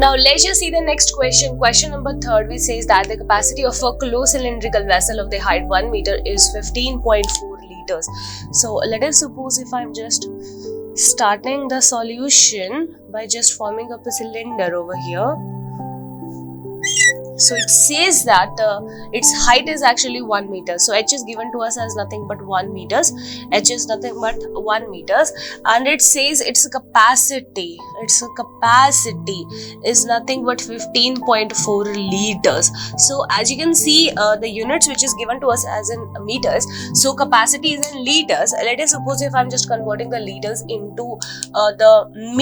Now let's just see the next question. Question number 3, which says that the capacity of a closed cylindrical vessel of the height 1 meter is 15.4 liters. So let us suppose if I'm just starting the solution by just forming up a cylinder over here. So it says that its height is actually 1 meter. So h is given to us as nothing but 1 meters. H is nothing but 1 meters, and it says its capacity is nothing but 15.4 liters. So as you can see, the units which is given to us as in meters. So capacity is in liters. Let us suppose if I'm just converting the liters into the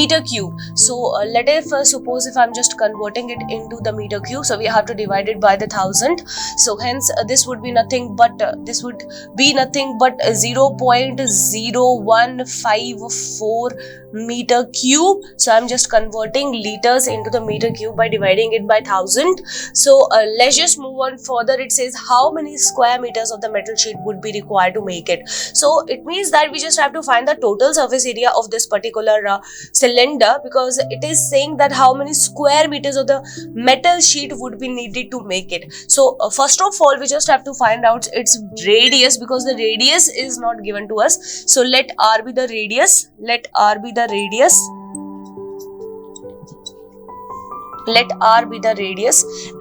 meter cube. So let us suppose if I'm just converting it into the meter cube. So we have to divide it by the 1000. So hence this would be nothing but 0.0154 meter cube. So I'm just converting liters into the meter cube by dividing it by 1000. So let's just move on further. It says how many square meters of the metal sheet would be required to make it. So it means that we just have to find the total surface area of this particular cylinder, because it is saying that how many square meters of the metal sheet would be needed to make it. So first of all, we just have to find out its radius, because the radius is not given to us. So let R be the radius. Let R be the radius.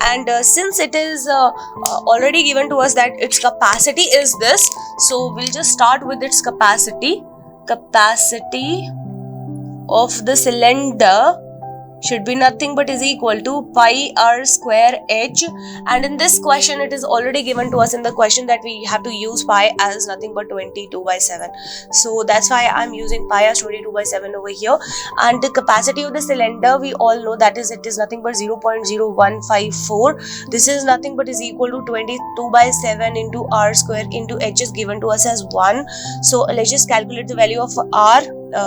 And since it is already given to us that its capacity is this, so we'll just start with its capacity. Capacity of the cylinder should be nothing but is equal to pi r square h, and in this question it is already given to us in the question that we have to use pi as nothing but 22/7. So that's why I'm using pi as 22/7 over here. And the capacity of the cylinder, we all know that is, it is nothing but 0.0154. This is nothing but is equal to 22/7 into r square into h is given to us as 1. So let's just calculate the value of r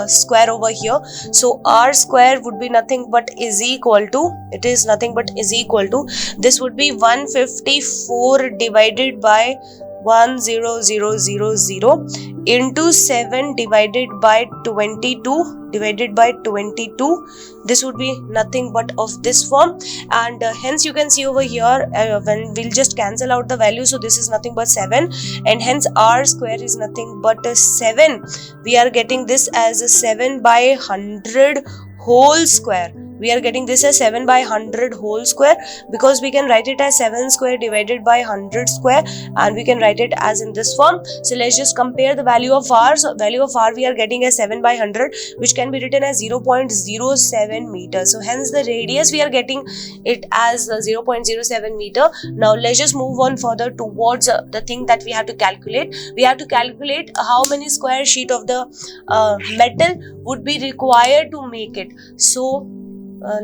square over here. So r square would be nothing but is equal to, it is nothing but is equal to, this would be 154 divided by 10000 into 7 divided by 22 divided by 22. This would be nothing but of this form, and hence you can see over here when we'll just cancel out the value. So this is nothing but 7, and hence r square is nothing but 7. We are getting this as a 7 by 100 whole square. We are getting this as 7 by 100 whole square, because we can write it as 7 square divided by 100 square, and we can write it as in this form. So let's just compare the value of r. So value of r we are getting as 7 by 100, which can be written as 0.07 meters. So hence the radius we are getting it as 0.07 meter. Now let's just move on further towards the thing that we have to calculate. We have to calculate how many square sheet of the metal would be required to make it. So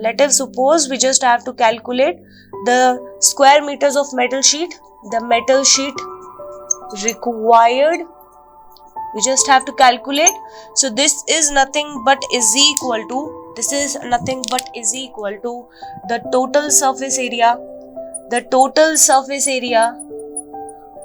let us suppose we just have to calculate the square meters of metal sheet. The metal sheet required, we just have to calculate. So this is nothing but is equal to, the total surface area. The total surface area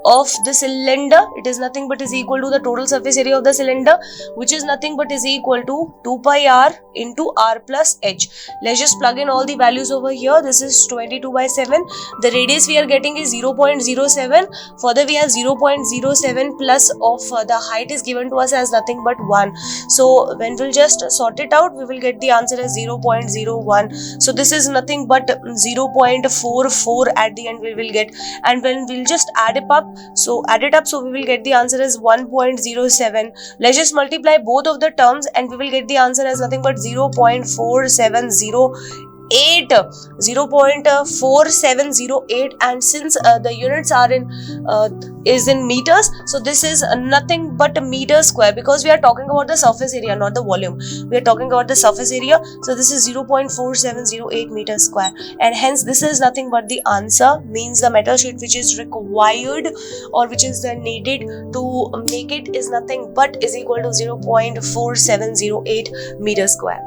of the cylinder, it is nothing but is equal to the total surface area of the cylinder, which is nothing but is equal to 2 pi r into r plus h. Let's just plug in all the values over here. This is 22/7. The radius we are getting is 0.07. Further we have 0.07 plus of the height is given to us as nothing but 1. So when we'll just sort it out, we will get the answer as 0.01. So this is nothing but 0.44 at the end we will get, and when we'll just add it up, so we will get the answer as 1.07. Let's just multiply both of the terms, and we will get the answer as nothing but 0.4708, and since the units are in meters, so this is nothing but a meter square, because we are talking about the surface area, not the volume. We are talking about the surface area, so this is 0.4708 meters square, and hence this is nothing but the answer, means the metal sheet which is required or which is needed to make it is nothing but is equal to 0.4708 meters square.